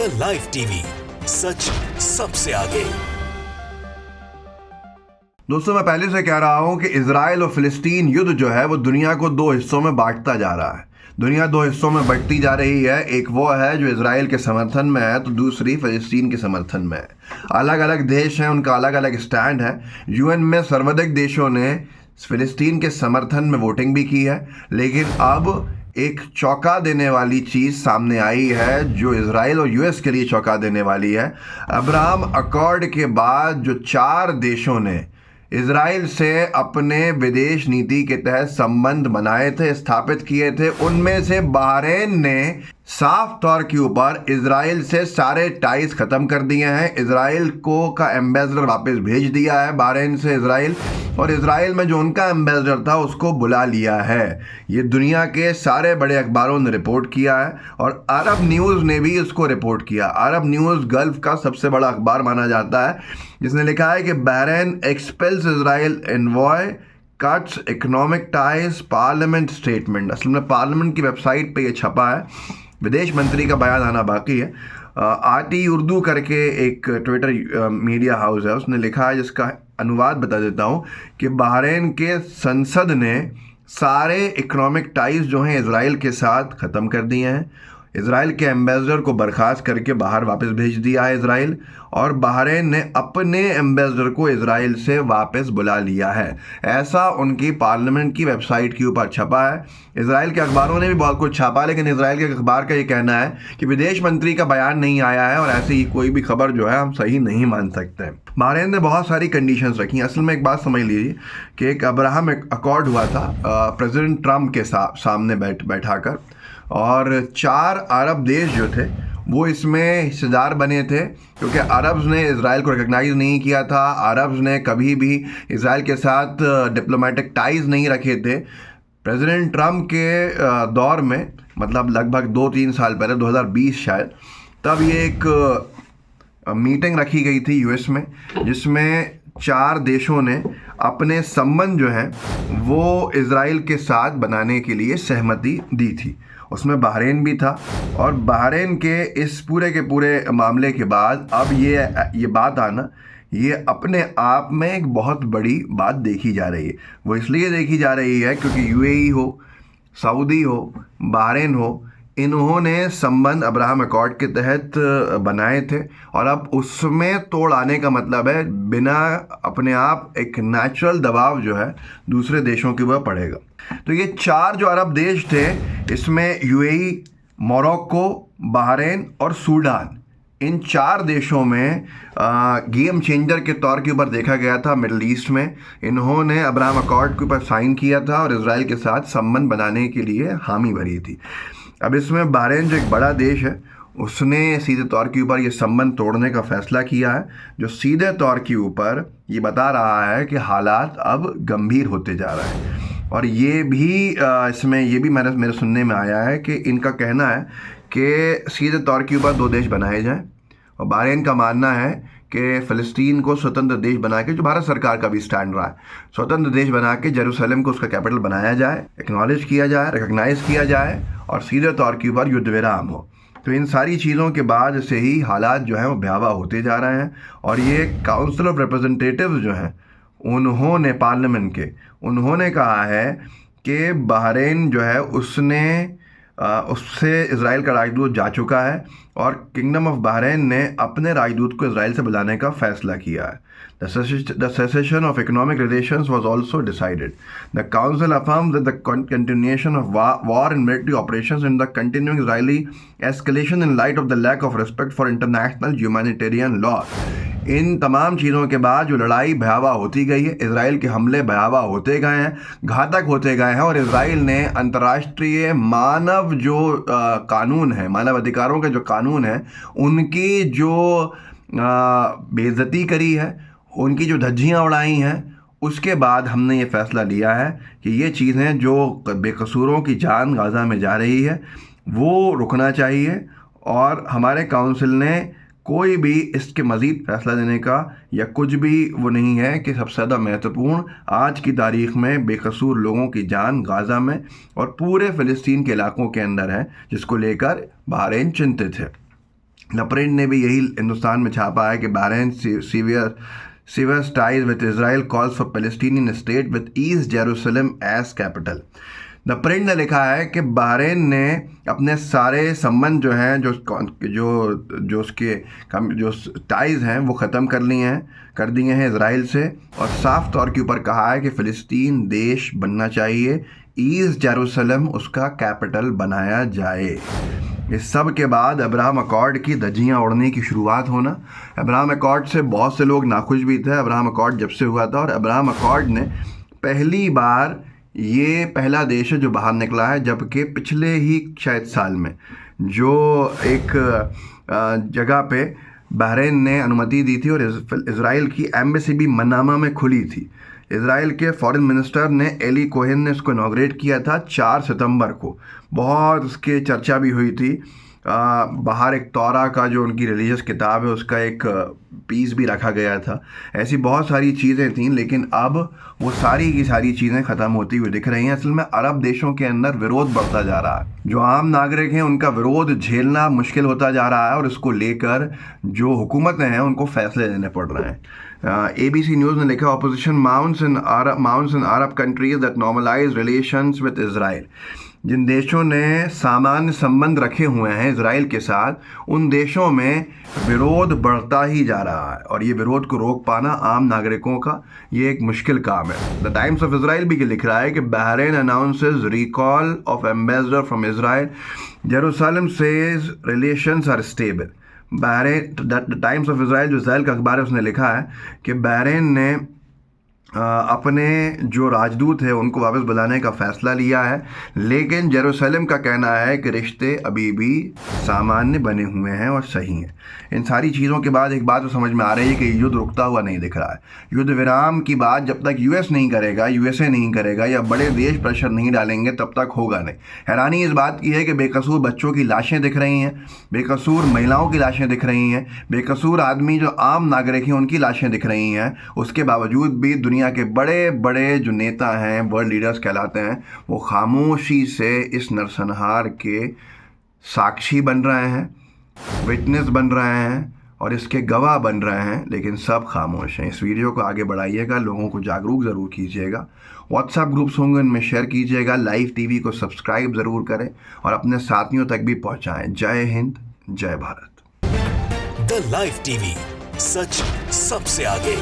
The live TV, सच सबसे आगे। दोस्तों, मैं पहले से कह रहा हूं कि इजराइल और फिलिस्तीन युद्ध जो है वो दुनिया को दो हिस्सों में बांटता जा रहा है। दुनिया दो हिस्सों में बंटती जा रही है। एक वो है जो इजराइल के समर्थन में है, तो दूसरी फिलिस्तीन के समर्थन में है। अलग अलग देश हैं, उनका अलग अलग स्टैंड है। यूएन में सर्वाधिक देशों ने फिलिस्तीन के समर्थन में वोटिंग भी की है, लेकिन अब एक चौंका देने वाली चीज़ सामने आई है जो इजराइल और यूएस के लिए चौंका देने वाली है। अब्राहम अकॉर्ड के बाद जो 4 देशों ने इजराइल से अपने विदेश नीति के तहत संबंध बनाए थे, स्थापित किए थे, उनमें से बहरीन ने साफ तौर के ऊपर इजराइल से सारे टाइज खत्म कर दिए हैं। इजराइल को का एम्बेसडर वापस भेज दिया है बहरीन से इजराइल, और इजराइल में जो उनका एम्बेसडर था उसको बुला लिया है। ये दुनिया के सारे बड़े अखबारों ने रिपोर्ट किया है और अरब न्यूज़ ने भी इसको रिपोर्ट किया। अरब न्यूज़ गल्फ का सबसे बड़ा अखबार माना जाता है, जिसने लिखा है कि Bahrain expels Israel envoy cuts economic ties, parliament statement. असल में पार्लियामेंट की वेबसाइट पे ये छपा है, विदेश मंत्री का बयान आना बाकी है। आरटी उर्दू करके एक ट्विटर मीडिया हाउस है, उसने लिखा है, जिसका अनुवाद बता देता हूँ कि बहरीन के संसद ने सारे इकोनॉमिक टाइज जो हैं इजराइल के साथ ख़त्म कर दिए हैं। इजराइल के एम्बेसडर को बर्खास्त करके बाहर वापस भेज दिया है इजराइल, और बहरीन ने अपने एम्बेसडर को इजराइल से वापस बुला लिया है। ऐसा उनकी पार्लियामेंट की वेबसाइट के ऊपर छपा है। इजराइल के अखबारों ने भी बहुत कुछ छापा, लेकिन इजराइल के अखबार का ये कहना है कि विदेश मंत्री का बयान नहीं आया है और ऐसी ही कोई भी खबर जो है हम सही नहीं मान सकते। बहरीन ने बहुत सारी कंडीशंस रखी। असल में एक बात समझ लीजिए कि एक अब्राहम अकॉर्ड हुआ था प्रेसिडेंट ट्रंप के सामने बैठाकर, और 4 अरब देश जो थे वो इसमें हिस्सेदार बने थे, क्योंकि अरब्स ने इजराइल को रिकग्नाइज़ नहीं किया था। अरब्स ने कभी भी इजराइल के साथ डिप्लोमेटिक टाइज नहीं रखे थे। प्रेसिडेंट ट्रंप के दौर में, मतलब लगभग 2-3 साल पहले, 2020 शायद, तब ये एक मीटिंग रखी गई थी यूएस में, जिसमें 4 देशों ने अपने संबंध जो है वो इजराइल के साथ बनाने के लिए सहमति दी थी। उसमें बहरीन भी था, और बहरीन के इस पूरे के पूरे मामले के बाद अब ये बात आना, ये अपने आप में एक बहुत बड़ी बात देखी जा रही है। वो इसलिए देखी जा रही है क्योंकि यूएई हो, सऊदी हो, बहरीन हो, इन्होंने संबंध अब्राहम अकॉर्ड के तहत बनाए थे, और अब उसमें तोड़ आने का मतलब है बिना अपने आप एक नेचुरल दबाव जो है दूसरे देशों के ऊपर पड़ेगा। तो ये 4 जो अरब देश थे, इसमें यूएई, मोरक्को, बहरीन और सूडान, इन 4 देशों में गेम चेंजर के तौर के ऊपर देखा गया था। मिडल ईस्ट में इन्होंने अब्राहम अकॉर्ड के ऊपर साइन किया था और इजराइल के साथ संबंध बनाने के लिए हामी भरी थी। अब इसमें बहरीन जो एक बड़ा देश है, उसने सीधे तौर के ऊपर ये संबंध तोड़ने का फैसला किया है, जो सीधे तौर के ऊपर ये बता रहा है कि हालात अब गंभीर होते जा रहे हैं। और ये भी इसमें ये भी मेरे सुनने में आया है कि इनका कहना है कि सीधे तौर के ऊपर 2 देश बनाए जाएं, और बहरीन का मानना है कि फ़लस्तीन को स्वतंत्र देश बना के, जो भारत सरकार का भी स्टैंड रहा है, स्वतंत्र देश बना के जेरूसलम को उसका कैपिटल बनाया जाए, एक्नॉलेज किया जाए, रिकग्नाइज़ किया जाए, और सीधे तौर के ऊपर युद्ध विराम हो। तो इन सारी चीज़ों के बाद से ही हालात जो हैं वो भयावह होते जा रहे हैं। और ये काउंसिल ऑफ रिप्रेजेंटेटिव्स जो हैं, उन्होंने पार्लियामेंट के, उन्होंने कहा है कि बहरीन जो है उससे इजराइल का राजदूत जा चुका है, और किंगडम ऑफ बहरीन ने अपने राजदूत को इजराइल से बुलाने का फैसला किया है। The cessation of economic relations was also decided. The council affirms that the continuation of war and military operations and the continuing Israeli escalation in light of the lack of respect for international humanitarian law. इन तमाम चीज़ों के बाद जो लड़ाई भयावह होती गई है, इजराइल के हमले भयावह होते गए हैं, घातक होते गए हैं, और इजराइल ने अंतर्राष्ट्रीय मानव जो कानून है, मानव अधिकारों के जो कानून है, उनकी जो बेइज्जती करी है, उनकी जो धज्जियाँ उड़ाई हैं, उसके बाद हमने ये फ़ैसला लिया है कि ये चीज़ें जो बेकसूरों की जान गाज़ा में जा रही है वो रुकना चाहिए, और हमारे काउंसिल ने कोई भी इसके मज़ीद फ़ैसला देने का या कुछ भी वो नहीं है कि सबसे ज़्यादा महत्वपूर्ण आज की तारीख़ में बेकसूर लोगों की जान गाज़ा में और पूरे फ़लस्तीन के इलाकों के अंदर है, जिसको लेकर बहरीन चिंतित है। द प्रिंट ने भी यही हिंदुस्तान में छापा है कि Bahrain severs ties with Israel calls for Palestinian state with East Jerusalem as capital. The Print ने लिखा है कि बहरीन ने अपने सारे संबंध जो हैं जो उसके जो टाइज हैं वो ख़त्म कर दिए हैं इजराइल से, और साफ तौर के ऊपर कहा है कि फ़िलिस्तीन देश बनना चाहिए, ईस्ट जेरूसलम उसका कैपिटल बनाया जाए। इस सब के बाद अब्राहम अकॉर्ड की धज्जियाँ उड़ने की शुरुआत होना। अब्राहम अकॉर्ड से बहुत से लोग नाखुश भी थे अब्राहम अकॉर्ड जब से हुआ था, और अब्राहम अकॉर्ड ने पहली बार ये पहला देश है जो बाहर निकला है, जबकि पिछले ही शायद साल में जो एक जगह पे बहरीन ने अनुमति दी थी और इज़राइल की एम्बेसी भी मनामा में खुली थी। इज़राइल के फॉरेन मिनिस्टर ने एली कोहेन ने इसको इनॉग्रेट किया था 4 सितंबर को। बहुत उसके चर्चा भी हुई थी। बाहर एक तौरा का जो उनकी रिलीजियस किताब है उसका एक पीस भी रखा गया था। ऐसी बहुत सारी चीज़ें थीं, लेकिन अब वो सारी की सारी चीज़ें ख़त्म होती हुई दिख रही हैं। असल में अरब देशों के अंदर विरोध बढ़ता जा रहा है। जो आम नागरिक हैं उनका विरोध झेलना मुश्किल होता जा रहा है, और इसको लेकर जो हुकूमतें हैं उनको फैसले लेने पड़ रहे हैं। ABC न्यूज़ ने लिखा, opposition mounts in Arab countries that normalise relations with Israel. जिन देशों ने सामान्य संबंध रखे हुए हैं इजराइल के साथ, उन देशों में विरोध बढ़ता ही जा रहा है, और ये विरोध को रोक पाना आम नागरिकों का ये एक मुश्किल काम है। द टाइम्स ऑफ इजराइल भी लिख रहा है कि Bahrain announces recall of ambassador from Israel, Jerusalem says relations are stable. Bahrain, the Times of Israel जो इजराइल का अखबार है उसने लिखा है कि बहरीन ने अपने जो राजदूत है उनको वापस बुलाने का फ़ैसला लिया है, लेकिन जेरूसलम का कहना है कि रिश्ते अभी भी सामान्य बने हुए हैं और सही हैं। इन सारी चीज़ों के बाद एक बात तो समझ में आ रही है कि युद्ध रुकता हुआ नहीं दिख रहा है। युद्ध विराम की बात जब तक यूएसए नहीं करेगा या बड़े देश प्रेशर नहीं डालेंगे तब तक होगा नहीं। हैरानी इस बात की है कि बेकसूर बच्चों की लाशें दिख रही हैं, बेकसूर महिलाओं की लाशें दिख रही हैं, बेकसूर आदमी जो आम नागरिक हैं उनकी लाशें दिख रही हैं। उसके बावजूद भी दुनिया के बड़े बड़े जो नेता हैं, वर्ल्ड लीडर्स कहलाते हैं, वो खामोशी से इस नरसंहार के साक्षी बन रहे हैं, विटनेस बन रहे हैं और इसके गवाह बन रहे हैं, लेकिन सब खामोश हैं। इस वीडियो को आगे बढ़ाइएगा, लोगों को जागरूक ज़रूर कीजिएगा, व्हाट्सएप ग्रुप्स होंगे उनमें शेयर कीजिएगा, लाइव टीवी को सब्सक्राइब ज़रूर करें और अपने साथियों तक भी पहुँचाएँ। जय हिंद, जय भारत। द लाइव टीवी, सच सबसे आगे।